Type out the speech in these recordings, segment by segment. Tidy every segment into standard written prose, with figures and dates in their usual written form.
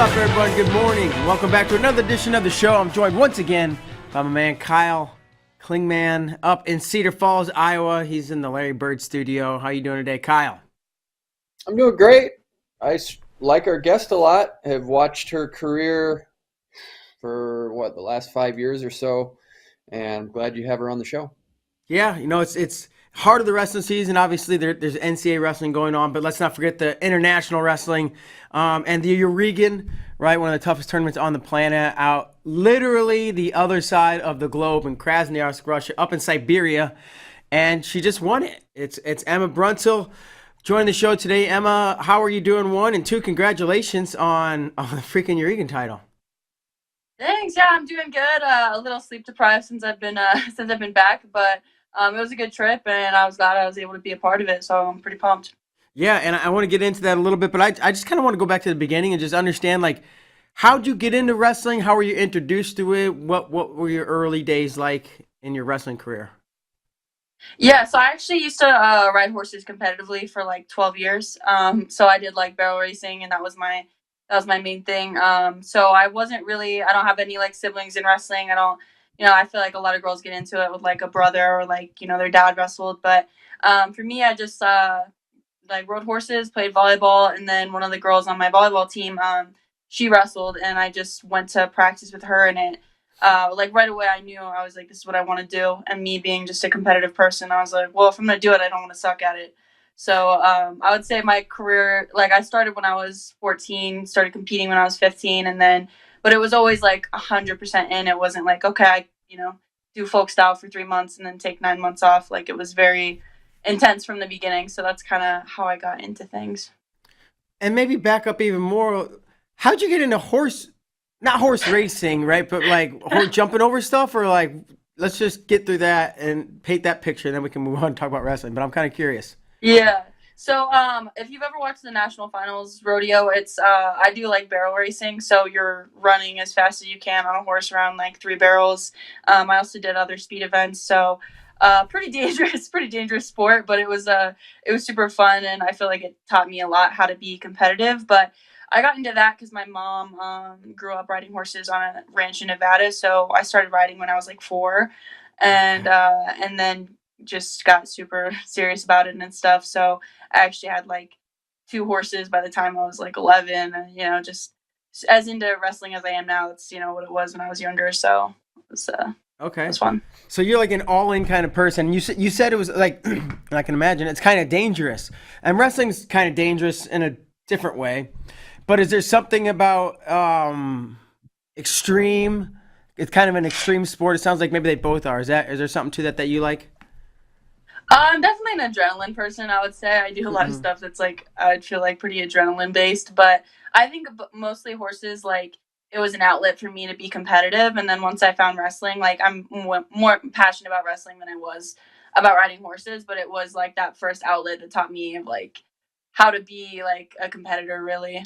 up, everyone? Good morning. Welcome back to another edition of the show. I'm joined once again by my man Kyle Klingman up in Cedar Falls, Iowa. He's in the Larry Bird studio. How you doing today, Kyle? I'm doing great. Like our guest a lot. Have watched her career for the last 5 years or so, and I'm glad you have her on the show. Yeah, it's heart of the wrestling season. Obviously, there's NCAA wrestling going on, but let's not forget the international wrestling and the Yariguin, right? One of the toughest tournaments on the planet, out literally the other side of the globe in Krasnoyarsk, Russia, up in Siberia, and she just won it. It's Emma Bruntil joining the show today. Emma, how are you doing? One and two, congratulations on the freaking Yariguin title. Thanks. Yeah, I'm doing good. A little sleep deprived since I've been back, but it was a good trip, and I was glad I was able to be a part of it. So I'm pretty pumped. Yeah, and I want to get into that a little bit, but I just kind of want to go back to the beginning and just understand, like, how'd you get into wrestling? How were you introduced to it? What were your early days like in your wrestling career? Yeah, so I actually used to ride horses competitively for like 12 years. So I did like barrel racing, and that was my main thing. So I don't have any like siblings in wrestling. I don't, I feel like a lot of girls get into it with like a brother or like their dad wrestled, but for me, I just like rode horses, played volleyball, and then one of the girls on my volleyball team, she wrestled, and I just went to practice with her, and it like right away I knew I was like, this is what I want to do. And me being just a competitive person, I was like, well, if I'm gonna do it, I don't want to suck at it. So I would say my career, like I started when I was 14, started competing when I was 15, and then but it was always like 100% in. It wasn't like, okay, I do folk style for 3 months and then take 9 months off. Like it was very intense from the beginning. So that's kind of how I got into things. And maybe back up even more. How'd you get into not horse racing, right? But like jumping over stuff, or like, let's just get through that and paint that picture, and then we can move on and talk about wrestling. But I'm kind of curious. Yeah. So if you've ever watched the national finals rodeo, it's I do like barrel racing. So you're running as fast as you can on a horse around like three barrels. I also did other speed events. So pretty dangerous, pretty dangerous sport, but it was super fun, and I feel like it taught me a lot how to be competitive. But I got into that because my mom grew up riding horses on a ranch in Nevada. So I started riding when I was like 4, and then just got super serious about it and stuff. So I actually had like 2 horses by the time I was like 11, and just as into wrestling as I am now. It's what it was when I was younger. So it Okay. was fun. So you're like an all-in kind of person. You said it was like, and I can imagine it's kind of dangerous, and wrestling's kind of dangerous in a different way. But is there something about extreme? It's kind of an extreme sport. It sounds like maybe they both are. Is there something to that you like? I'm definitely an adrenaline person. I would say I do a lot of Hmm. stuff that's like I'd feel like pretty adrenaline based, but I think mostly horses, like it was an outlet for me to be competitive. And then once I found wrestling, like I'm more passionate about wrestling than I was about riding horses. But it was like that first outlet that taught me of like how to be like a competitor, really.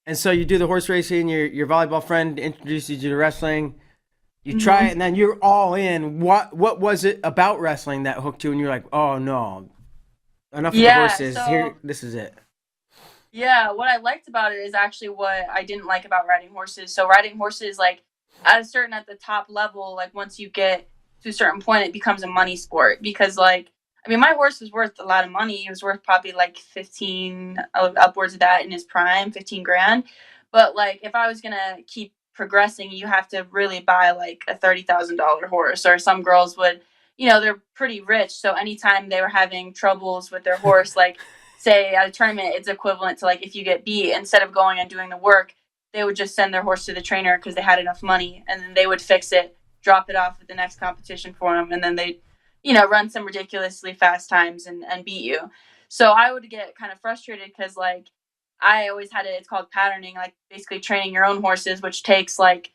And so you do the horse racing. Your volleyball friend introduces you to wrestling. You try it, hmm and then you're all in. What was it about wrestling that hooked you? And you're like, oh no, enough with the Yeah. horses. Here, So this is it. yeah, what I liked about it is actually what I didn't like about riding horses. So riding horses, like at the top level, like once you get to a certain point, it becomes a money sport because like I mean, my horse was worth a lot of money. He was worth probably like 15, upwards of that in his prime, 15 grand. But like if I was gonna keep progressing, you have to really buy like a $30,000 horse. Or some girls would, they're pretty rich, so anytime they were having troubles with their horse, like say at a tournament, it's equivalent to like if you get beat, instead of going and doing the work, they would just send their horse to the trainer because they had enough money, and then they would fix it, drop it off at the next competition for them, and then they, run some ridiculously fast times and beat you. So I would get kind of frustrated because like I always had it. It's called patterning, like basically training your own horses, which takes like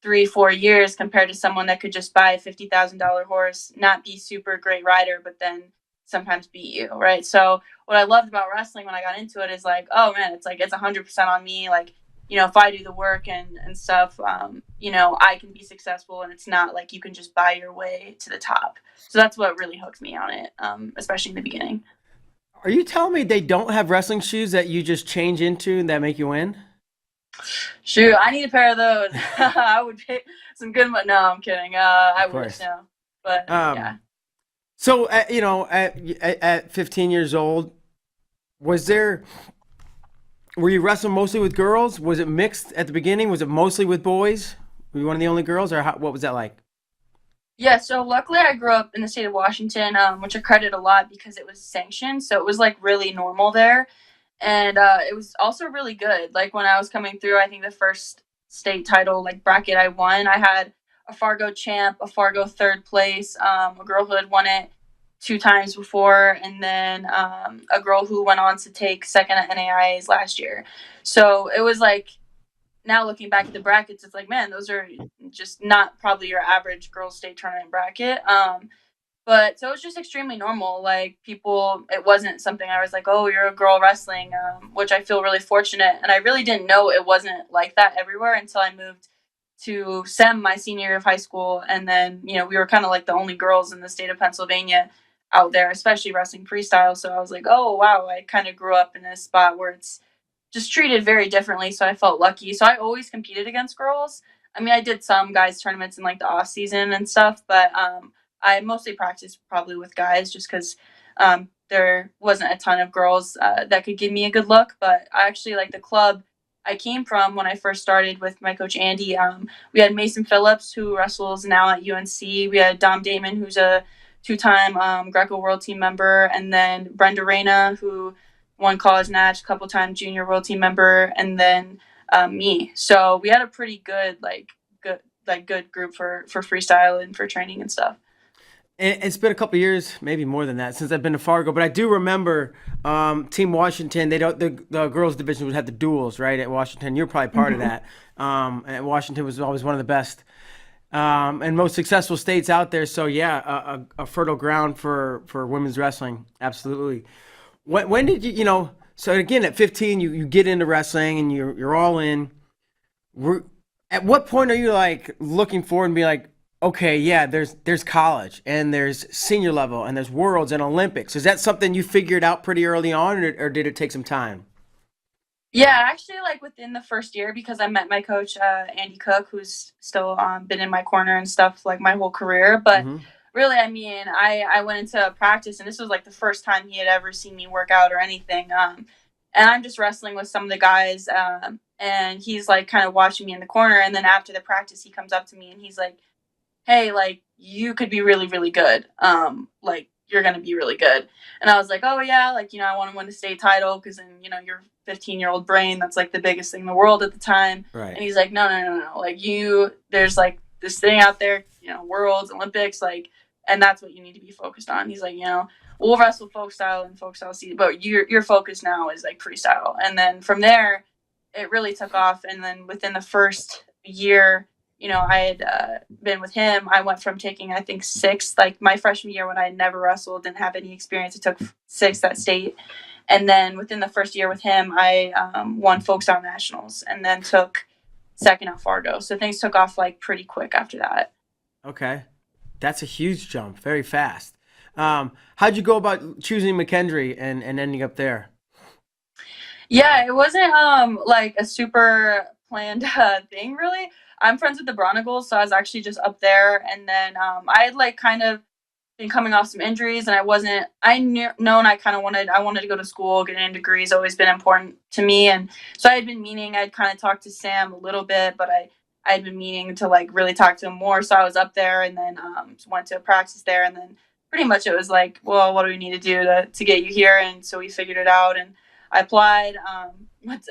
3 4 years compared to someone that could just buy a $50,000 horse, not be super great rider, but then sometimes beat you, right? So what I loved about wrestling when I got into it is like, oh man, it's like it's 100% on me. Like, if I do the work and stuff, I can be successful, and it's not like you can just buy your way to the top. So that's what really hooked me on it, especially in the beginning. Are you telling me they don't have wrestling shoes that you just change into that make you win? Shoot, I need a pair of those. I would pay some good money. No, I'm kidding. I Of wish course. no, but yeah. So, at 15 years old, was there, were you wrestling mostly with girls? Was it mixed at the beginning? Was it mostly with boys? Were you one of the only girls, or what was that like? Yeah, so luckily I grew up in the state of Washington, which I credit a lot because it was sanctioned, so it was like really normal there. And it was also really good. Like when I was coming through, I think the first state title like bracket I won, I had a Fargo champ, a Fargo third place, a girl who had won it 2 times before, and then a girl who went on to take second at NAIA's last year. So it was like, now looking back at the brackets, it's like, man, those are just not probably your average girls state tournament bracket. But so it was just extremely normal. Like people, it wasn't something I was like, oh, you're a girl wrestling, which I feel really fortunate. And I really didn't know it wasn't like that everywhere until I moved to SEM my senior year of high school. And then, we were kind of like the only girls in the state of Pennsylvania out there, especially wrestling freestyle. So I was like, oh, wow, I kind of grew up in a spot where it's just treated very differently. So I felt lucky. So I always competed against girls. I mean, I did some guys tournaments in like the off season and stuff, but I mostly practiced probably with guys just because there wasn't a ton of girls that could give me a good look. But I actually like the club I came from when I first started with my coach Andy. We had Mason Phillips, who wrestles now at UNC. We had Dom Damon, who's a 2-time Greco World Team member, and then Brenda Reyna, who won college match, a couple times junior world team member, and then me. So we had a pretty good group for freestyle and for training and stuff. It's been a couple years, maybe more than that, since I've been to Fargo. But I do remember Team Washington. They don't. The girls division would have the duels, right? At Washington, you're probably part of that. And Washington was always one of the best and most successful states out there. So yeah, a fertile ground for women's wrestling. Absolutely. When did you? So again, at 15, you get into wrestling and you're all in. At what point are you like looking forward and be like, okay, yeah, there's college and there's senior level and there's worlds and Olympics. Is that something you figured out pretty early on, or did it take some time? Yeah, actually, like within the first year, because I met my coach Andy Cook, who's still been in my corner and stuff like my whole career. But Hmm. really, I mean, I went into practice, and this was like the first time he had ever seen me work out or anything. And I'm just wrestling with some of the guys, and he's like kind of watching me in the corner. And then after the practice, he comes up to me and he's like, hey, like you could be really, really good. Like you're gonna be really good. And I was like, oh yeah, like I want to win the state title because then your 15-year-old brain, that's like the biggest thing in the world at the time. Right. And he's like, no, no, no, no, like there's like this thing out there, worlds, Olympics, like, and that's what you need to be focused on. He's like, we'll wrestle folk style and folk style season, but your focus now is like freestyle. And then from there, it really took off. And then within the first year, I had been with him. I went from taking, I think, sixth, like my freshman year when I had never wrestled, didn't have any experience. I took sixth at state. And then within the first year with him, I won folk style nationals and then took second at Fargo. So things took off like pretty quick after that. Okay, that's a huge jump, very fast. How'd you go about choosing McKendree and ending up there? Yeah, it wasn't like a super planned thing really. I'm friends with the Bronicles, so I was actually just up there, and then I had like kind of been coming off some injuries, and I knew known I wanted to go to school, get a degree has always been important to me, and so I had been meaning, I'd kind of talked to Sam a little bit, but I had been meaning to like really talk to him more, so I was up there, and then went to a practice there, and then pretty much it was like, well, what do we need to do to get you here? And so we figured it out, and I applied,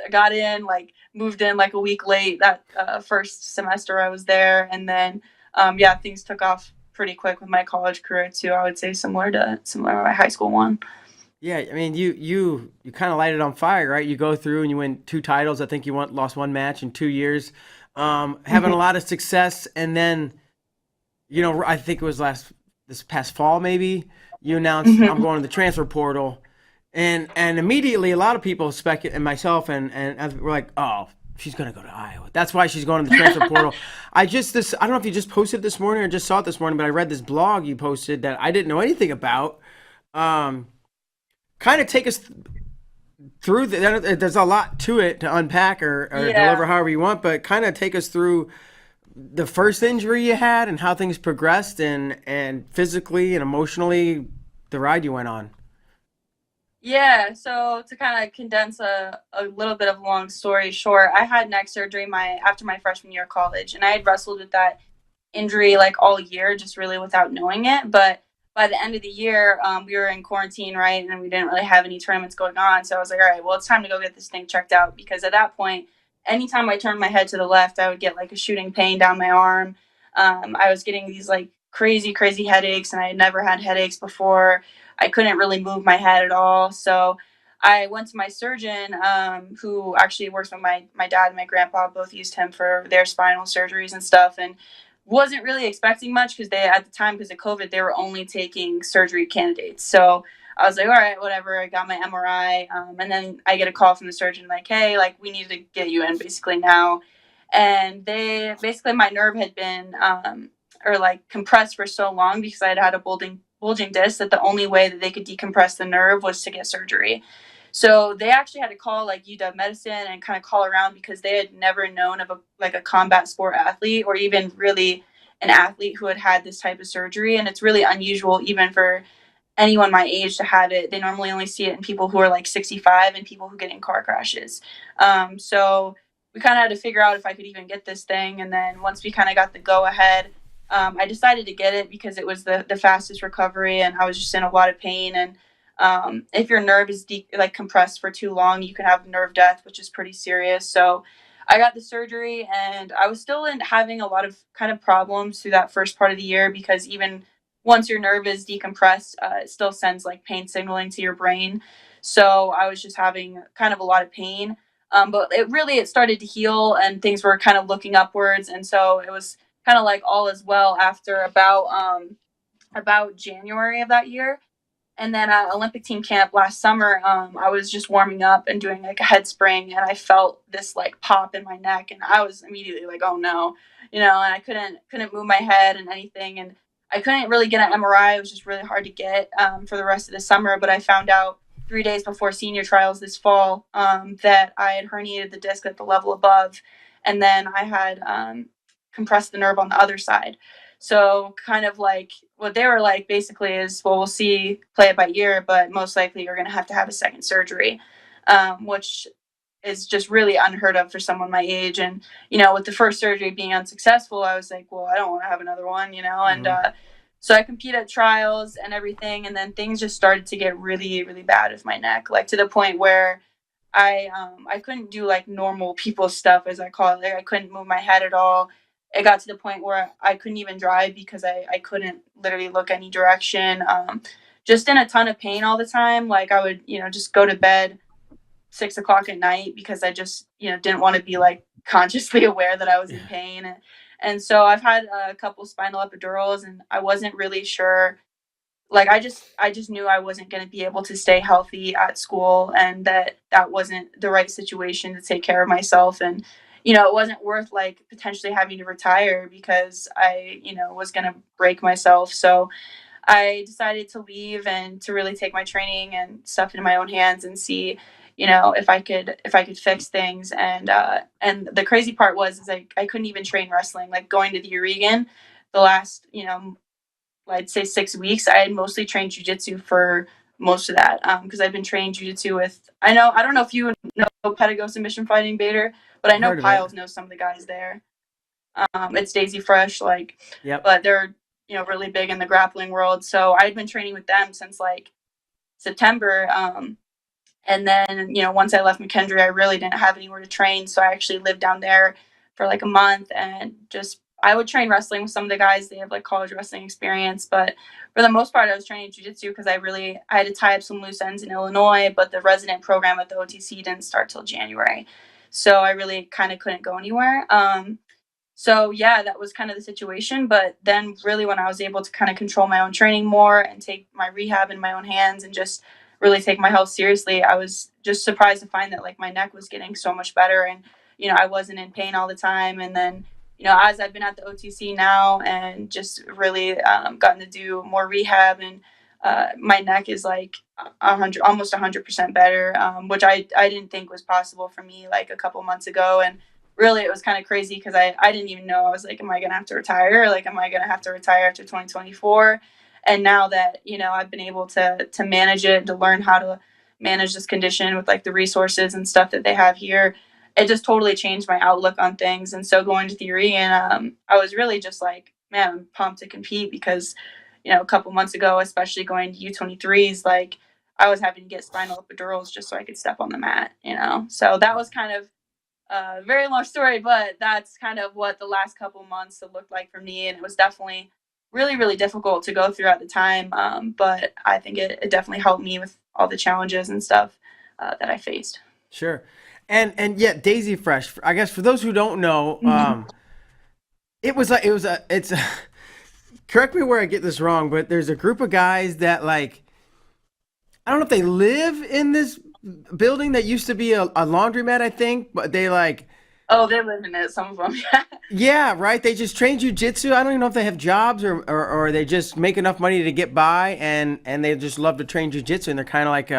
got in, like moved in like a week late that first semester I was there, and then yeah, things took off pretty quick with my college career too. I would say similar to my high school one. Yeah, I mean, you kind of light it on fire, right? You go through and you win 2 titles. I think you lost one match in 2 years, having a lot of success, and then I think it was this past fall maybe you announced I'm going to the transfer portal, and immediately a lot of people and myself and we're like, oh, she's gonna go to Iowa. That's why she's going to the transfer portal. I don't know if you just posted it this morning or just saw it this morning, but I read this blog you posted that I didn't know anything about. Kind of take us there's a lot to it to unpack or deliver Yeah. however you want, but kind of take us through the first injury you had and how things progressed and physically and emotionally the ride you went on. Yeah, so to kind of condense a little bit of a long story short, I had neck surgery after my freshman year of college, and I had wrestled with that injury like all year, just really without knowing it. But by the end of the year, we were in quarantine, right? And we didn't really have any tournaments going on. So I was like, all right, well, it's time to go get this thing checked out. Because at that point, anytime I turned my head to the left, I would get like a shooting pain down my arm. I was getting these like crazy, crazy headaches, and I had never had headaches before. I couldn't really move my head at all. So I went to my surgeon, who actually works with my dad and my grandpa. Both used him for their spinal surgeries and stuff. And wasn't really expecting much because they at the time, because of COVID, they were only taking surgery candidates. So I was like, all right, whatever. I got my MRI, and then I get a call from the surgeon like, hey, like we need to get you in basically now. And they basically my nerve had been or like compressed for so long because I had had a bulging disc that the only way that they could decompress the nerve was to get surgery. So they actually had to call like UW Medicine and kind of call around because they had never known of a combat sport athlete or even really an athlete who had had this type of surgery. And it's really unusual even for anyone my age to have it. They normally only see it in people who are like 65 and people who get in car crashes. So we kind of had to figure out if I could even get this thing. And then once we kind of got the go ahead, I decided to get it because it was the fastest recovery and I was just in a lot of pain. And if your nerve is like compressed for too long, you can have nerve death, which is pretty serious. So I got the surgery and I was still having a lot of kind of problems through that first part of the year because even once your nerve is decompressed, it still sends like pain signaling to your brain. So I was just having kind of a lot of pain. But it started to heal and things were kind of looking upwards. And so it was kind of like all is well after about January of that year. And then at Olympic team camp last summer, I was just warming up and doing like a head spring, and I felt this like pop in my neck, and I was immediately like, "Oh no," and I couldn't move my head and anything, and I couldn't really get an MRI. It was just really hard to get for the rest of the summer. But I found out 3 days before senior trials this fall that I had herniated the disc at the level above, and then I had compressed the nerve on the other side. So kind of like what they were like basically is, well, we'll see, play it by ear, but most likely you're going to have a second surgery, which is just really unheard of for someone my age. And, with the first surgery being unsuccessful, I was like, well, I don't want to have another one, and Mm-hmm. so I compete at trials and everything. And then things just started to get really, really bad with my neck, like to the point where I couldn't do like normal people stuff as I call it. Like I couldn't move my head at all. It got to the point where I couldn't even drive because I couldn't literally look any direction. Just in a ton of pain all the time. Like I would, just go to bed 6 o'clock at night because I just, didn't want to be like consciously aware that I was in Yeah. pain. And so I've had a couple spinal epidurals and I wasn't really sure, like I just knew I wasn't going to be able to stay healthy at school and that wasn't the right situation to take care of myself. And it wasn't worth like potentially having to retire because I was going to break myself. So I decided to leave and to really take my training and stuff into my own hands and see if I could fix things. And the crazy part was is I couldn't even train wrestling. Like going to the Yariguin the last I'd say 6 weeks. I had mostly trained jujitsu for most of that because I've been training jujitsu with. I don't know if you know Pedigo Submission Fighting Bader, but I know Heard of it. Piles knows some of the guys there. It's Daisy Fresh, like, Yep. but they're really big in the grappling world. So I'd been training with them since like September. And then, once I left McKendree, I really didn't have anywhere to train. So I actually lived down there for like a month and just, I would train wrestling with some of the guys. They have like college wrestling experience. But for the most part, I was training jiu-jitsu because I had to tie up some loose ends in Illinois, but the resident program at the OTC didn't start till January. So I really kind of couldn't go anywhere. So yeah, that was kind of the situation. But then really when I was able to kind of control my own training more and take my rehab in my own hands and just really take my health seriously, I was just surprised to find that like my neck was getting so much better and, I wasn't in pain all the time. And then, as I've been at the OTC now and just really gotten to do more rehab and my neck is like 100, almost 100% better, which I didn't think was possible for me like a couple months ago. And really, it was kind of crazy because I didn't even know. I was like, am I going to have to retire? Like, am I going to have to retire after 2024? And now that, I've been able to manage it, to learn how to manage this condition with like the resources and stuff that they have here, it just totally changed my outlook on things. And so going to the arena, I was really just like, man, I'm pumped to compete because, a couple months ago, especially going to U23s, like I was having to get spinal epidurals just so I could step on the mat, So that was kind of a very long story, but that's kind of what the last couple months have looked like for me. And it was definitely really, really difficult to go through at the time. But I think it definitely helped me with all the challenges and stuff that I faced. Sure. And yeah, Daisy Fresh. I guess for those who don't know, it's a. Correct me where I get this wrong, but there's a group of guys that like, I don't know if they live in this building that used to be a laundromat, I think, but they like. Oh, they live in it. Some of them, yeah. Yeah, right. They just train jujitsu. I don't even know if they have jobs or they just make enough money to get by, and they just love to train jujitsu, and they're kind of like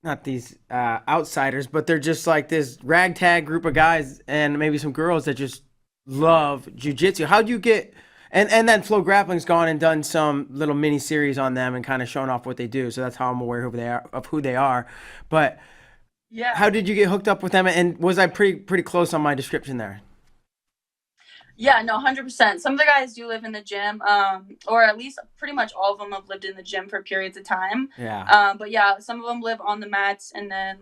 not these outsiders, but they're just like this ragtag group of guys and maybe some girls that just love jujitsu. How'd you get? And then Flow Grappling's gone and done some little mini series on them and kind of shown off what they do. So that's how I'm aware of who they are. But Yeah. how did you get hooked up with them? And was I pretty close on my description there? Yeah, no, 100%. Some of the guys do live in the gym, or at least pretty much all of them have lived in the gym for periods of time. Yeah. But yeah, some of them live on the mats and then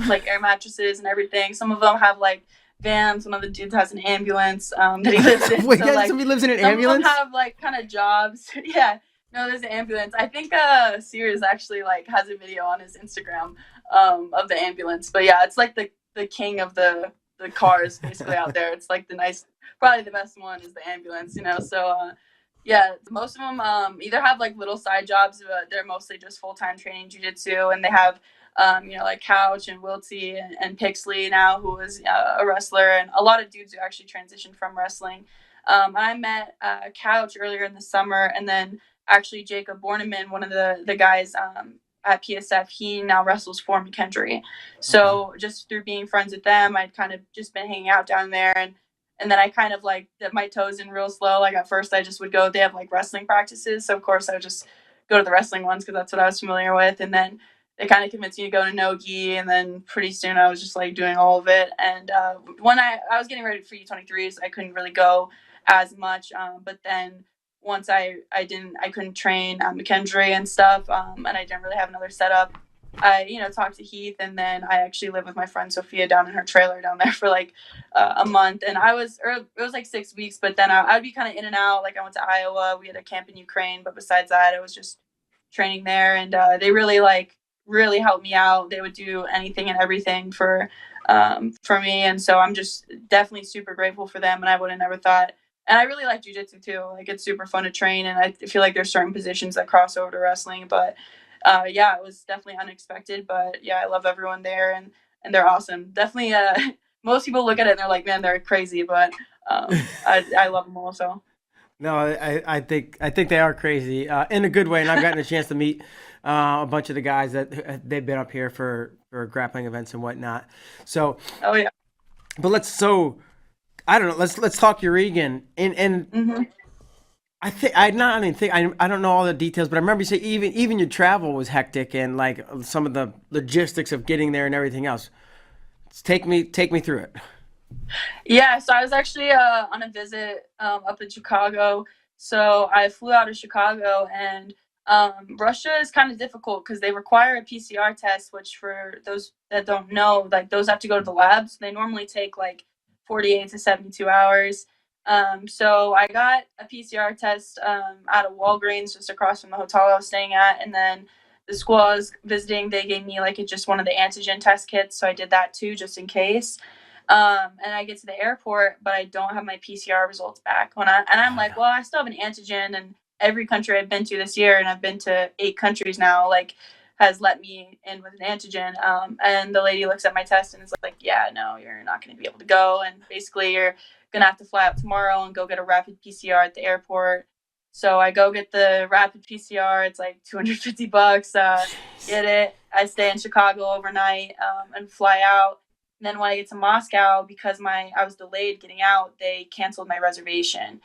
like air mattresses and everything. Some of them have like vans. One of the dudes has an ambulance that he lives in. Wait, so, like, somebody lives in an some ambulance? of them have like kind of jobs. Yeah, no, there's an ambulance. I think Sears actually like has a video on his Instagram of the ambulance. But yeah, it's like the king of the cars basically out there. It's like probably the best one is the ambulance, So yeah, most of them either have like little side jobs, but they're mostly just full-time training jiu-jitsu, and they have like Couch and Wiltsy and Pixley now, who is a wrestler, and a lot of dudes who actually transitioned from wrestling. I met Couch earlier in the summer, and then actually Jacob Borneman, one of the guys at PSF, he now wrestles for McKendree. So just through being friends with them, I'd kind of just been hanging out down there, and then I kind of like dipped my toes in real slow. Like at first I just would go, they have like wrestling practices. So of course I would just go to the wrestling ones because that's what I was familiar with. And then they kind of convinced me to go to Nogi. And then pretty soon I was just like doing all of it. And when I was getting ready for U23s, I couldn't really go as much. But then once I couldn't train at McKendree and stuff, and I didn't really have another setup, I talked to Heath, and then I actually lived with my friend Sophia down in her trailer down there for like a month, and it was like 6 weeks, but then I'd be kind of in and out. Like I went to Iowa, we had a camp in Ukraine, but besides that, I was just training there, and they really helped me out. They would do anything and everything for me, and so I'm just definitely super grateful for them, and I would have never thought. And I really like jiu-jitsu too. Like it's super fun to train, and I feel like there's certain positions that cross over to wrestling, but yeah, it was definitely unexpected, but yeah, I love everyone there, and they're awesome. Definitely, most people look at it and they're like, man, they're crazy, but I love them also. No, I think they are crazy in a good way, and I've gotten a chance to meet a bunch of the guys that they've been up here for grappling events and whatnot. So, oh yeah, but I don't know. Let's talk Yariguin and. Mm-hmm. I don't know all the details, but I remember you say even your travel was hectic and like some of the logistics of getting there and everything else. Take me through it. Yeah, so I was actually on a visit up in Chicago. So I flew out of Chicago, and Russia is kind of difficult because they require a PCR test, which for those that don't know, like those have to go to the labs. They normally take like 48 to 72 hours. So I got a PCR test out of Walgreens just across from the hotel I was staying at, and then the school I was visiting, they gave me like just one of the antigen test kits, so I did that too just in case. And I get to the airport, but I don't have my PCR results back. I'm like, well, I still have an antigen, and every country I've been to this year, and I've been to 8 countries now, like has let me in with an antigen. And the lady looks at my test and is like, yeah, no, you're not going to be able to go. And basically you're going to have to fly out tomorrow and go get a rapid PCR at the airport. So I go get the rapid PCR. It's like $250. Get it. I stay in Chicago overnight and fly out. And then when I get to Moscow, because I was delayed getting out, they canceled my reservation.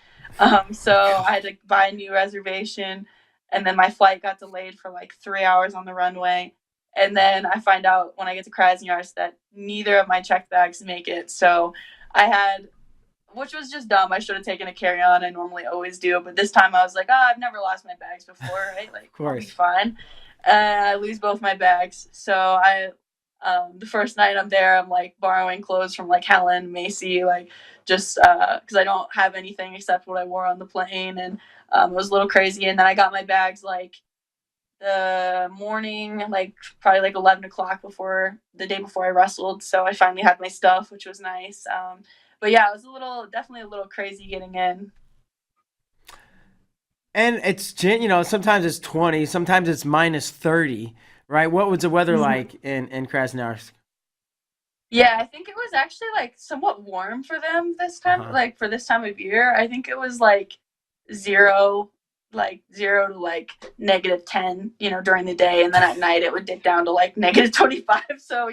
So I had to buy a new reservation, and then my flight got delayed for like 3 hours on the runway. And then I find out when I get to Krasnoyarsk that neither of my checked bags make it. So I had, which was just dumb. I should have taken a carry-on. I normally always do, but this time I was like, I've never lost my bags before, right? Like, Of I'll be course. fine. I lose both my bags. So the first night I'm there, I'm like borrowing clothes from like Helen, Macy, like just because I don't have anything except what I wore on the plane, and it was a little crazy. And then I got my bags like the morning, like probably like 11 o'clock before the day before I wrestled. So I finally had my stuff, which was nice. But yeah, it was definitely a little crazy getting in. And it's sometimes it's 20, sometimes it's minus 30, right? What was the weather like in Krasnoyarsk? Yeah, I think it was actually like somewhat warm for them this time, Uh-huh. like for this time of year. I think it was like zero, like 0 to like -10, during the day. And then at night it would dip down to like -25. So,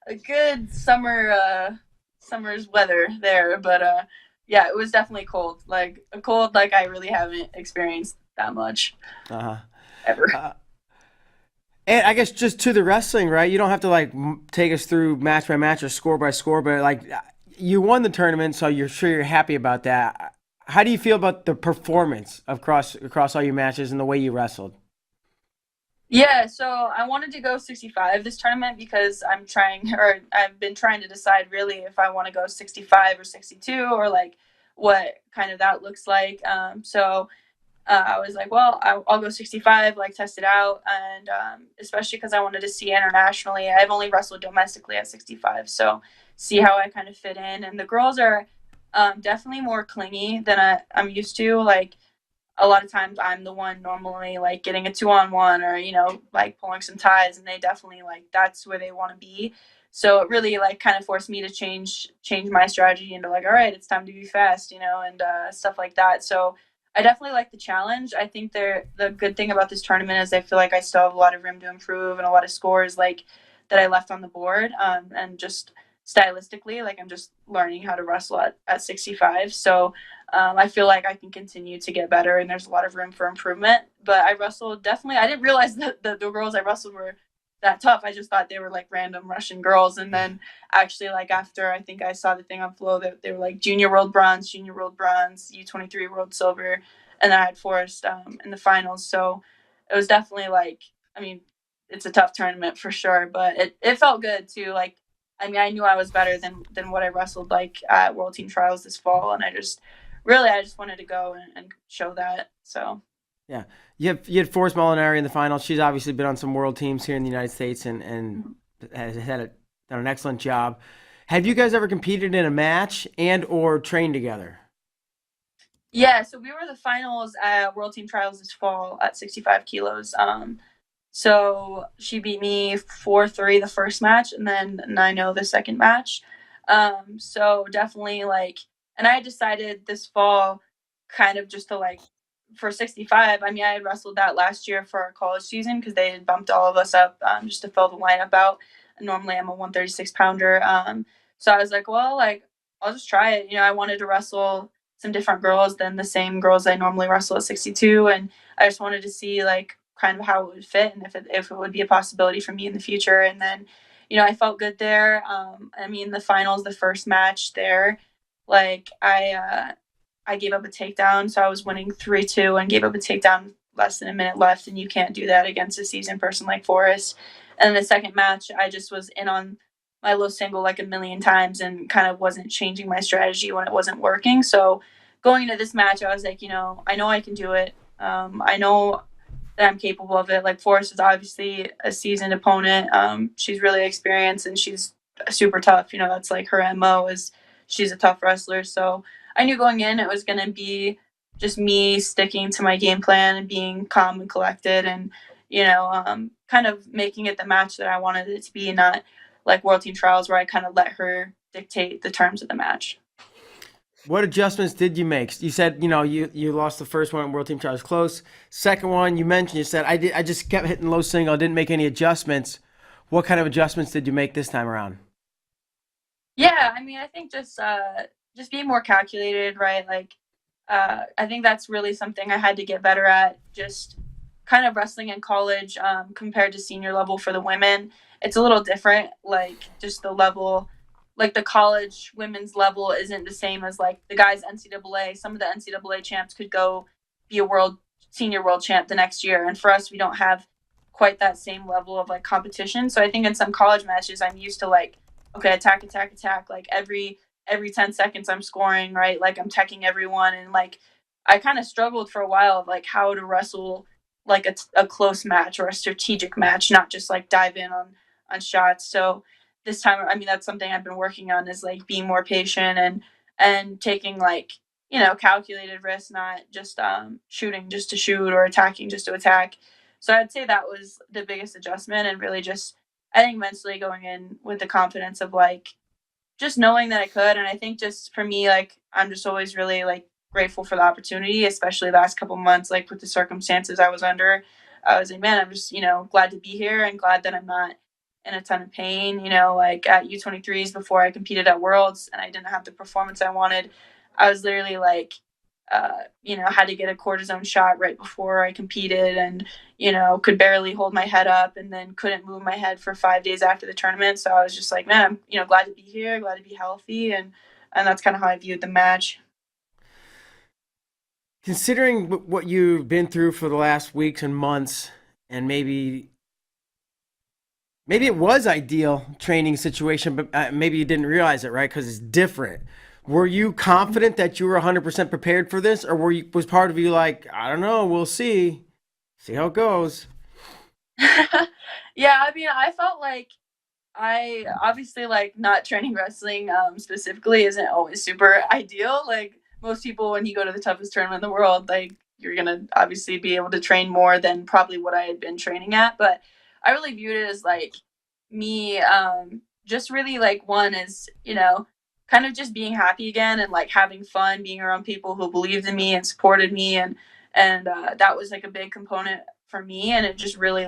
a good summer's weather there. But yeah, it was definitely cold. Like a cold like I really haven't experienced that much Uh-huh. ever. Uh, and I guess just to the wrestling, right? You don't have to like take us through match by match or score by score, but like you won the tournament, so you're sure you're happy about that. How do you feel about the performance of across all your matches and the way you wrestled? Yeah, so I wanted to go 65 this tournament because I've been trying to decide really if I want to go 65 or 62, or like what kind of that looks like. So I was like, well, I'll go 65, like test it out. And especially because I wanted to see internationally. I've only wrestled domestically at 65. So see how I kind of fit in. And the girls are definitely more clingy than I'm used to. Like, a lot of times I'm the one normally like getting a 2-on-1, or like pulling some ties, and they definitely like that's where they want to be. So it really like kind of forced me to change my strategy into like, all right, it's time to be fast, and stuff like that. So I definitely like the challenge. I think the good thing about this tournament is I feel like I still have a lot of room to improve and a lot of scores like that I left on the board, and just stylistically, like I'm just learning how to wrestle at 65. So I feel like I can continue to get better, and there's a lot of room for improvement. But I wrestled definitely. I didn't realize that the girls I wrestled were that tough. I just thought they were like random Russian girls, and then actually, like after I think I saw the thing on Flow that they were like junior world bronze, U23 world silver, and then I had Forrest in the finals. So it was definitely like, I mean, it's a tough tournament for sure, but it felt good too. Like, I mean, I knew I was better than what I wrestled like at World Team Trials this fall, and I just wanted to go and show that. So Yeah, you had Forrest Molinari in the final. She's obviously been on some world teams here in the United States and has done an excellent job. Have you guys ever competed in a match and or trained together? yeah, so we were the finals at World Team Trials this fall at 65 kilos. So she beat me 4-3 the first match, and then 9-0 the second match. So definitely like, and I decided this fall kind of just to like for 65. I mean, I had wrestled that last year for our college season because they had bumped all of us up just to fill the lineup out. And normally I'm a 136 pounder. So I was like, well, like I'll just try it. I wanted to wrestle some different girls than the same girls I normally wrestle at 62, and I just wanted to see like kind of how it would fit and if it would be a possibility for me in the future. And then, I felt good there. I mean, the finals, the first match there, like I gave up a takedown, so I was winning 3-2 and gave up a takedown less than a minute left, and you can't do that against a seasoned person like Forrest. And then the second match, I just was in on my low single like a million times and kind of wasn't changing my strategy when it wasn't working. So going into this match, I was like, I know I can do it. I know that I'm capable of it. Like Forrest is obviously a seasoned opponent. She's really experienced and she's super tough. That's like her MO is she's a tough wrestler. So I knew going in it was going to be just me sticking to my game plan and being calm and collected, and kind of making it the match that I wanted it to be, not like World Team Trials where I kind of let her dictate the terms of the match. What adjustments did you make? You said, you lost the first one at World Team Trials close. Second one, you said I just kept hitting low single, didn't make any adjustments. What kind of adjustments did you make this time around? Yeah, I mean, I think just being more calculated, right? Like, I think that's really something I had to get better at. Just kind of wrestling in college compared to senior level for the women, it's a little different. Like, just the level, like the college women's level isn't the same as like the guys NCAA. Some of the NCAA champs could go be a world champ the next year, and for us, we don't have quite that same level of like competition. So I think in some college matches, I'm used to like, okay, attack, attack, attack. Like every 10 seconds I'm scoring, right? Like I'm teching everyone. And like, I kind of struggled for a while of like how to wrestle like a close match or a strategic match, not just like dive in on shots. So this time, I mean, that's something I've been working on is like being more patient and taking like, calculated risks, not just shooting just to shoot or attacking just to attack. So I'd say that was the biggest adjustment, and really just, I think, mentally going in with the confidence of like just knowing that I could. And I think just for me, like I'm just always really like grateful for the opportunity, especially the last couple months, like with the circumstances I was under. I was like, man, I'm just, glad to be here and glad that I'm not in a ton of pain, like at U23s before I competed at Worlds and I didn't have the performance I wanted. I was literally like, had to get a cortisone shot right before I competed, and could barely hold my head up, and then couldn't move my head for 5 days after the tournament. So I was just like, man, I'm glad to be here, glad to be healthy, and that's kind of how I viewed the match. Considering what you've been through for the last weeks and months, and maybe it was ideal training situation, but maybe you didn't realize it, right? Because it's different. Were you confident that you were 100% prepared for this, or was part of you like, I don't know, we'll see how it goes? Yeah, I mean, I felt like I obviously like not training wrestling specifically isn't always super ideal. Like most people, when you go to the toughest tournament in the world, like you're gonna obviously be able to train more than probably what I had been training at. But I really viewed it as like me just really like one is kind of just being happy again and like having fun, being around people who believed in me and supported me, and that was like a big component for me, and it just really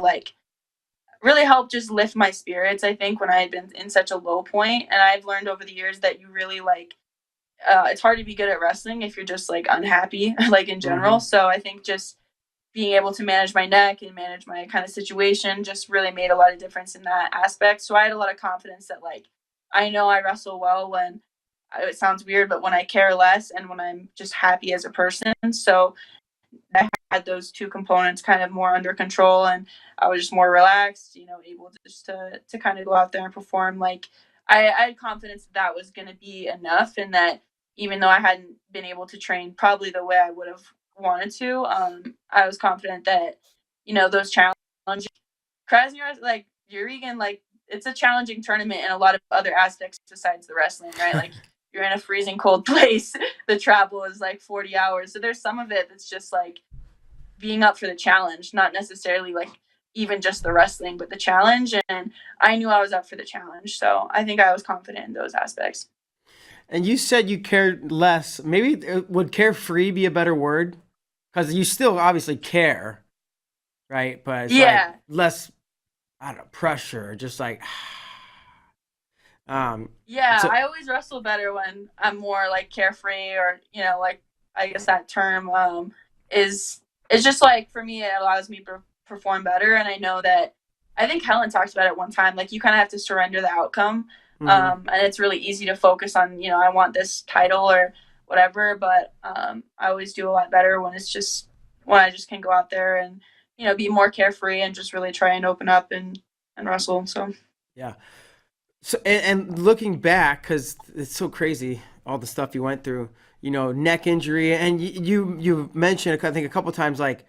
helped just lift my spirits, I think, when I had been in such a low point. And I've learned over the years that you really like, it's hard to be good at wrestling if you're just like unhappy, like in general. Hmm. So I think just being able to manage my neck and manage my kind of situation just really made a lot of difference in that aspect. So I had a lot of confidence that like, I know I wrestle well when it sounds weird, but when I care less and when I'm just happy as a person. So I had those two components kind of more under control, and I was just more relaxed, able to just to kind of go out there and perform. Like I had confidence that that was going to be enough, and that even though I hadn't been able to train probably the way I would have wanted to, I was confident that those challenges, Krasner, like Yariguin, like it's a challenging tournament in a lot of other aspects besides the wrestling, right? Like you're in a freezing cold place. The travel is like 40 hours. So there's some of it that's just like being up for the challenge, not necessarily like even just the wrestling, but the challenge. And I knew I was up for the challenge. So I think I was confident in those aspects. And you said you cared less. Maybe would carefree be a better word? Because you still obviously care, right? But it's like Yeah. less, I don't know, pressure, just like, um, Yeah. so I always wrestle better when I'm more like carefree, or, like I guess that term is, it's just like for me, it allows me to perform better. And I know that, I think Helen talked about it one time, like you kind of have to surrender the outcome. mhm. And it's really easy to focus on, I want this title or whatever, but I always do a lot better when it's just, when I just can go out there and, be more carefree and just really try and open up and wrestle. So, Yeah. So and looking back, because it's so crazy, all the stuff you went through, neck injury, and you mentioned I think a couple times like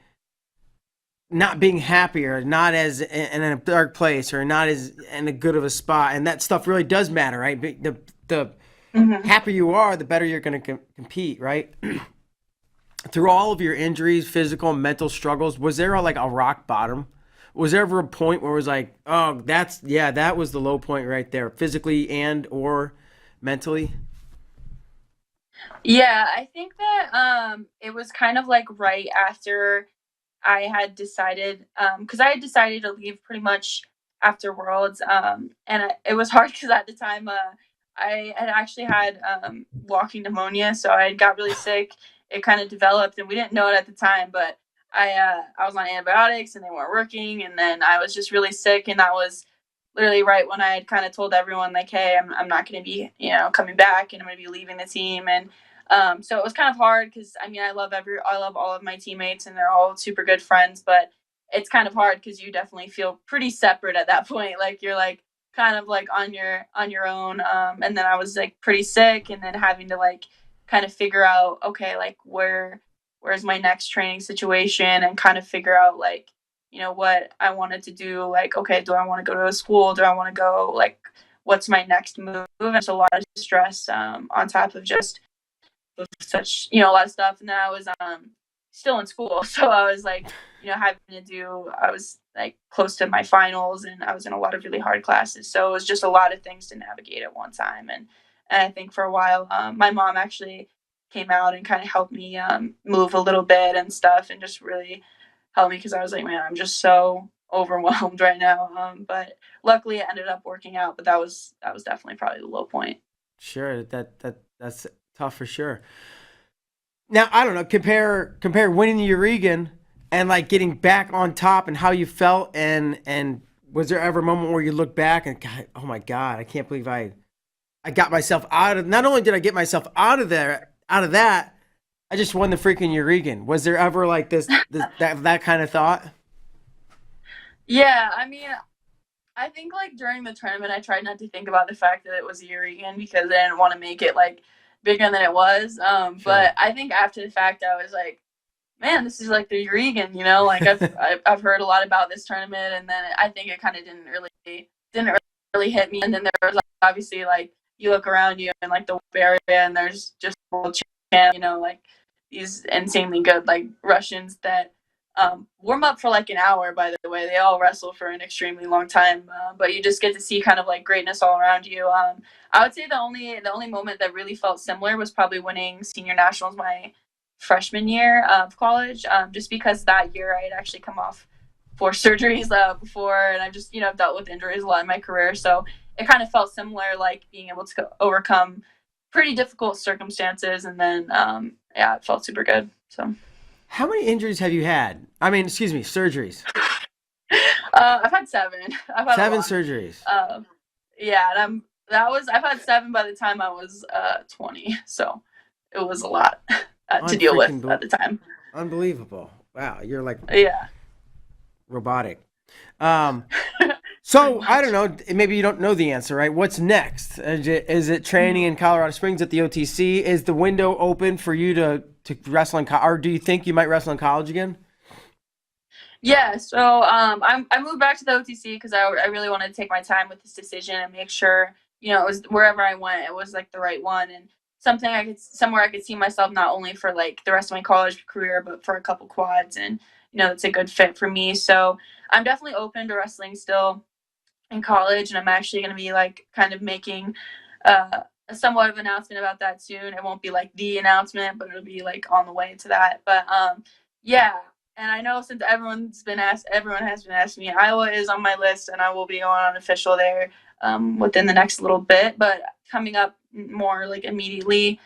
not being happy or not as in a dark place or not as in a good of a spot, and that stuff really does matter, right? The mhm. happier you are, the better you're going to compete, right? Through all of your injuries, physical and mental struggles, was there like a rock bottom? Was there ever a point where it was like, oh, that was the low point right there, physically and or mentally? Yeah, I think that it was kind of like right after I had decided, because I had decided to leave pretty much after Worlds, and it was hard because at the time, I had actually had walking pneumonia, so I got really sick. It kind of developed, and we didn't know it at the time, but I was on antibiotics and they weren't working, and then I was just really sick, and that was literally right when I had kind of told everyone like, hey, I'm not going to be coming back, and I'm going to be leaving the team, and so it was kind of hard because I mean I love all of my teammates and they're all super good friends, but it's kind of hard because you definitely feel pretty separate at that point. Like you're like kind of like on your own. And then I was like pretty sick, and then having to like kind of figure out okay like where's my next training situation, and kind of figure out like what I wanted to do. Like okay, do I want to go to a school? Do I want to go like what's my next move? And it's a lot of stress on top of just such a lot of stuff, and then I was still in school so I was like having to do I was like close to my finals, and I was in a lot of really hard classes, so it was just a lot of things to navigate at one time. And I think for a while my mom actually came out and kind of helped me move a little bit and stuff, and just really helped me because I was like, man, I'm just so overwhelmed right now. But luckily it ended up working out, but that was definitely probably the low point. Sure, that's tough for sure. Now I don't know. Compare winning the Yariguin and like getting back on top and how you felt, and was there ever a moment where you look back and God, oh my God, I can't believe I got myself out of. Not only did I get myself out of that, I just won the freaking Yariguin. Was there ever like this that kind of thought? Yeah, I mean, I think like during the tournament, I tried not to think about the fact that it was Yariguin because I didn't want to make it like bigger than it was. Sure. But I think after the fact, I was like, man, this is like the Yariguin, like I've heard a lot about this tournament, and then I think it kind of didn't really hit me. And then there was obviously like you look around you in like the area, and there's just world champ, like these insanely good like Russians that warm up for like an hour. By the way, they all wrestle for an extremely long time, but you just get to see kind of like greatness all around you. I would say the only moment that really felt similar was probably winning senior nationals my freshman year of college, just because that year I had actually come off 4 surgeries before, and I've just dealt with injuries a lot in my career, so it kind of felt similar, like being able to overcome pretty difficult circumstances, and then yeah, it felt super good. So How many injuries have you had? I mean, excuse me, surgeries. I've had 7. I've had a Seven lot. surgeries. Uh, yeah, and I've had 7 by the time I was 20, so it was a lot to deal with Unfreaking at the time. unbelievable. Wow, you're like Yeah, robotic. Um, pretty so I don't much. know. Maybe you don't know the answer, right? What's next? Is it training in Colorado Springs at the OTC? Is the window open for you to wrestle or do you think you might wrestle in college again? Yeah, so I moved back to the OTC because I really wanted to take my time with this decision and make sure it was wherever I went, it was like the right one, and somewhere I could see myself not only for like the rest of my college career, but for a couple quads, and it's a good fit for me. So I'm definitely open to wrestling still in college, and I'm actually going to be like kind of making a somewhat of announcement about that soon. It won't be like the announcement, but it'll be like on the way to that. But yeah, and I know since everyone has been asking me, Iowa is on my list, and I will be going on official there within the next little bit. But coming up more like immediately,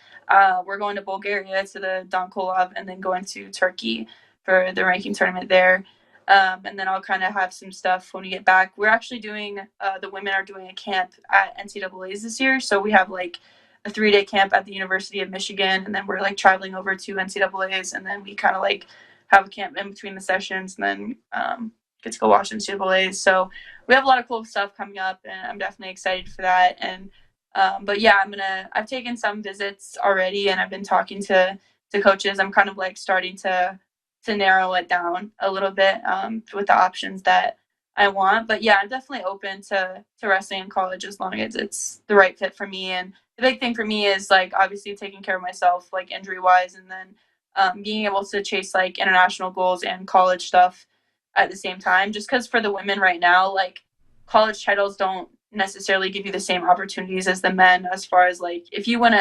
we're going to Bulgaria to the Don Kolov, and then going to Turkey for the ranking tournament there. And then I'll kind of have some stuff when we get back. We're actually doing, the women are doing a camp at NCAA's this year. So we have like a 3-day camp at the University of Michigan. And then we're like traveling over to NCAA's. And then we kind of like have a camp in between the sessions, and then get to go watch NCAA's. So we have a lot of cool stuff coming up, and I'm definitely excited for that. And, but yeah, I've taken some visits already, and I've been talking to coaches. I'm kind of like starting to narrow it down a little bit with the options that I want. But yeah, I'm definitely open to wrestling in college as long as it's the right fit for me. And the big thing for me is like obviously taking care of myself, like injury wise, and then being able to chase like international goals and college stuff at the same time. Just because for the women right now, like college titles don't necessarily give you the same opportunities as the men, as far as like if you win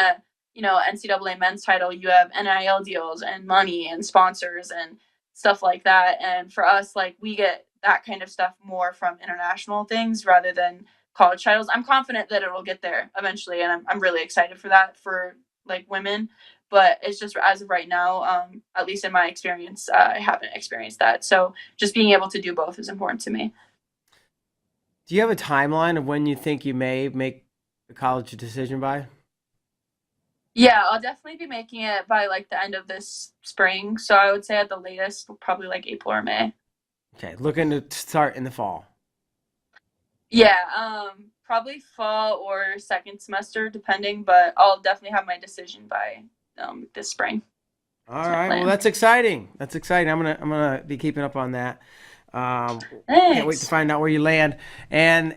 NCAA men's title, you have NIL deals and money and sponsors and stuff like that. And for us, like, we get that kind of stuff more from international things rather than college titles. I'm confident that it will get there eventually, and I'm really excited for that for like women. But it's just as of right now, at least in my experience, I haven't experienced that. So just being able to do both is important to me. Do you have a timeline of when you think you may make the college decision by? Yeah, I'll definitely be making it by like the end of this spring. So I would say at the latest, probably like April or May. Okay, looking to start in the fall. Yeah, probably fall or second semester, depending. But I'll definitely have my decision by this spring. All That's my right, well plan. that's exciting. That's exciting. I'm gonna be keeping up on that. Can't wait to Thanks. find out where you land. And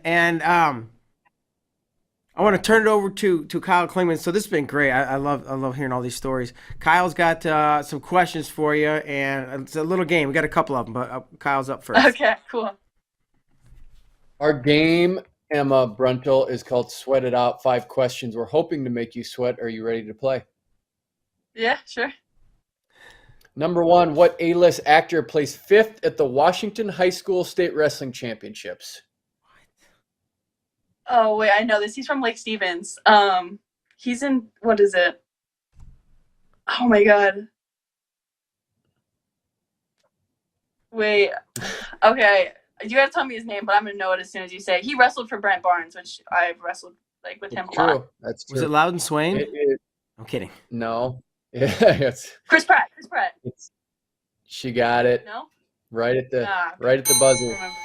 I want to turn it over to Kyle Klingman. So this has been great. I love hearing all these stories. Kyle's got some questions for you, and it's a little game. We got a couple of them, but Kyle's up first. Okay, cool. Our game, Emma Bruntil, is called Sweat It Out. 5 questions. We're hoping to make you sweat. Are you ready to play? Yeah, sure. Number 1, what A-list actor placed 5th at the Washington High School State Wrestling Championships? Oh wait, I know this. He's from Lake Stevens. He's in, what is it? Oh my god. Wait. Okay. You gotta tell me his name, but I'm gonna know it as soon as you say it. He wrestled for Brent Barnes, which I've wrestled like with him a lot. True. That's true. Was it Loudon Swain? It- I'm kidding. no. Yeah, Chris Pratt. Chris Pratt. she got it No? right at the Ah, right at the I buzzer. remember.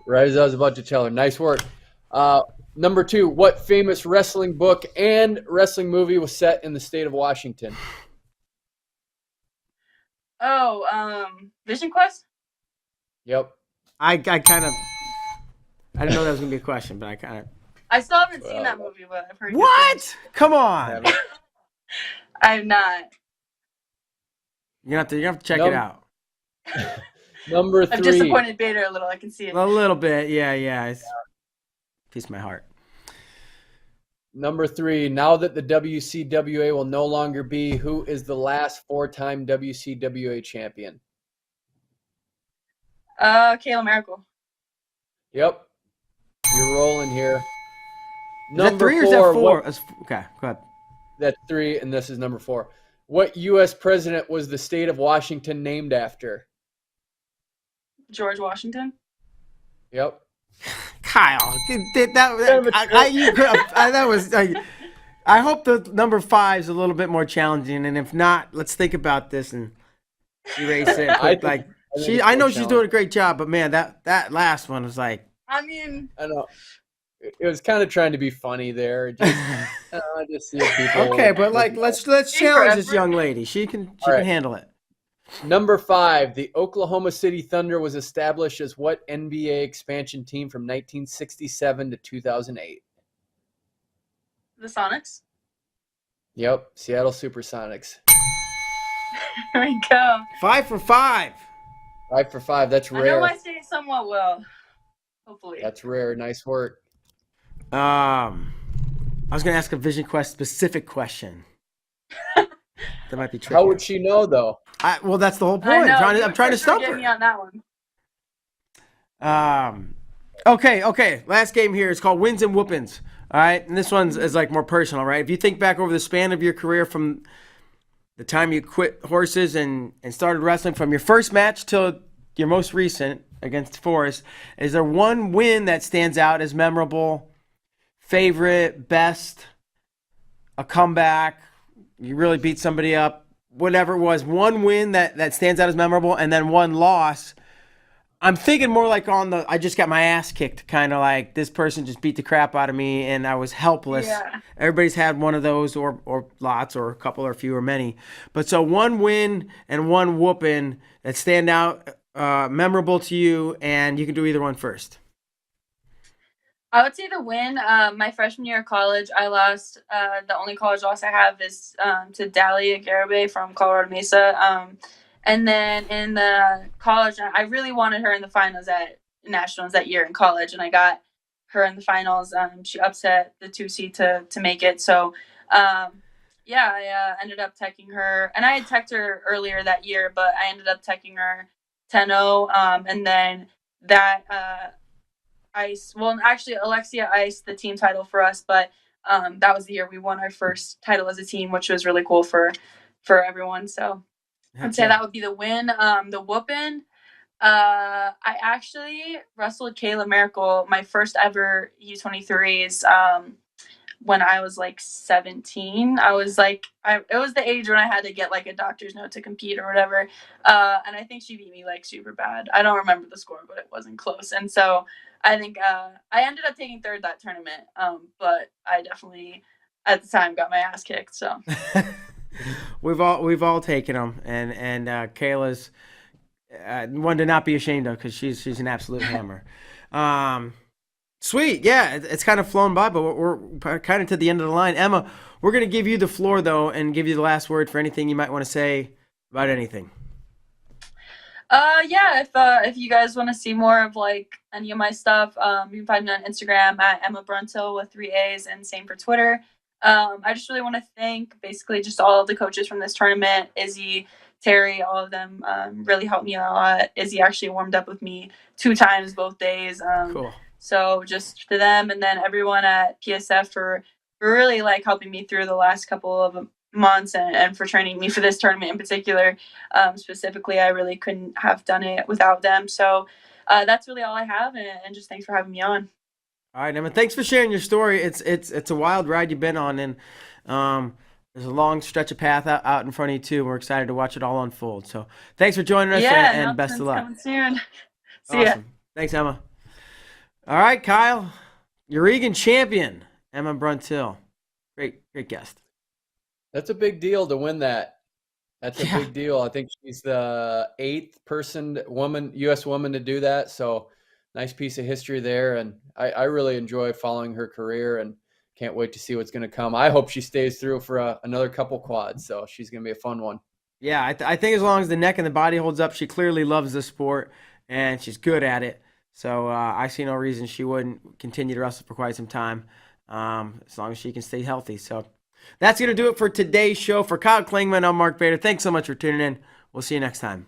Right as I was about to tell her. Nice work. Number 2, what famous wrestling book and wrestling movie was set in the state of Washington? Oh, Vision Quest? Yep. I kind of I didn't know that was gonna be a question, but I kind of. I still haven't seen that movie, but I've heard good things. What? Come on! I'm not. You have to check Nope. it out. Number I've 3. disappointed Bader a little. I can see it. A little bit, yeah. It's a piece of my heart. Number 3, now that the WCWA will no longer be, who is the last 4-time WCWA champion? Kayla Miracle. Yep. You're rolling here. Is that 3 or is that 4? Okay, go ahead. That's 3, and this is number 4. What U.S. president was the state of Washington named after? George Washington. Yep. Kyle, that was. I hope the number 5 is a little bit more challenging, and if not, let's think about this and erase it. I know she's doing a great job, but man, that last one was like. I mean, I know. It was kind of trying to be funny there. Just see if people. Okay, but let's challenge this young lady. She can handle it. Number 5, the Oklahoma City Thunder was established as what NBA expansion team from 1967 to 2008? the Sonics. Yep, Seattle SuperSonics. Here we go. 5 for 5. 5 for 5. That's I know rare. my state somewhat well. Hopefully. That's rare. Nice work. I was gonna ask a Vision Quest specific question. That might be tricky. How would she know though? Well, that's the whole I point. know, I'm trying to stump get her. me on that one. Okay. Last game here is called Wins and Whoopins. All right, and this one's is like more personal, right? If you think back over the span of your career from the time you quit horses and started wrestling, from your first match till your most recent against Forrest, is there one win that stands out as memorable, favorite, best, a comeback, you really beat somebody up, whatever it was, one win that stands out as memorable, and then one loss? I'm thinking more like I just got my ass kicked, kind of like this person just beat the crap out of me and I was helpless. Yeah. Everybody's had one of those or lots or a couple or a few or many. But so one win and one whooping that stand out, memorable to you, and you can do either one first. I would say the win. My freshman year of college, I lost. The only college loss I have is to Dahlia Garibay from Colorado Mesa. And then in the college, I really wanted her in the finals at nationals that year in college, and I got her in the finals. She upset the 2 seed to make it. So yeah, I ended up teching her, and I had teched her earlier that year, but I ended up teching her 10-0, and then that actually Alexia iced the team title for us, but that was the year we won our first title as a team, which was really cool for everyone. So Heck I'd say yeah. that would be the win. The whooping. I actually wrestled Kayla Miracle, my first ever U23s. When I was like 17. I was like, it was the age when I had to get like a doctor's note to compete or whatever. And I think she beat me like super bad. I don't remember the score, but it wasn't close. And so I think I ended up taking third that tournament. But I definitely at the time got my ass kicked. So We've all taken them, and Kayla's one to not be ashamed of because she's an absolute hammer. Um, Sweet, yeah, it's kind of flown by, but we're kind of to the end of the line. Emma, we're gonna give you the floor though, and give you the last word for anything you might want to say about anything. yeah, if you guys want to see more of like any of my stuff, you can find me on Instagram at Emma Bruntil with 3 A's, and same for Twitter. I just really want to thank basically just all of the coaches from this tournament, Izzy, Terry, all of them really helped me out a lot. Izzy actually warmed up with me 2 times both days. Cool. So just to them, and then everyone at PSF for really like helping me through the last couple of months, and for training me for this tournament in particular. Specifically, I really couldn't have done it without them. So that's really all I have, and just thanks for having me on. All right, Emma, thanks for sharing your story. It's a wild ride you've been on, and there's a long stretch of path out in front of you too. We're excited to watch it all unfold. So thanks for joining us, Yeah, and best of announcement's luck. coming soon. See ya. Awesome. Thanks, Emma. All right, Kyle, Yariguin champion, Emma Bruntil. Great guest. That's a big deal to win that. That's a Yeah. big deal. I think she's the 8th U.S. woman to do that. So nice piece of history there. And I really enjoy following her career and can't wait to see what's going to come. I hope she stays through for another couple quads. So she's going to be a fun one. Yeah, I think as long as the neck and the body holds up, she clearly loves the sport and she's good at it. So I see no reason she wouldn't continue to wrestle for quite some time, as long as she can stay healthy. So that's going to do it for today's show. For Kyle Klingman, I'm Mark Bader. Thanks so much for tuning in. We'll see you next time.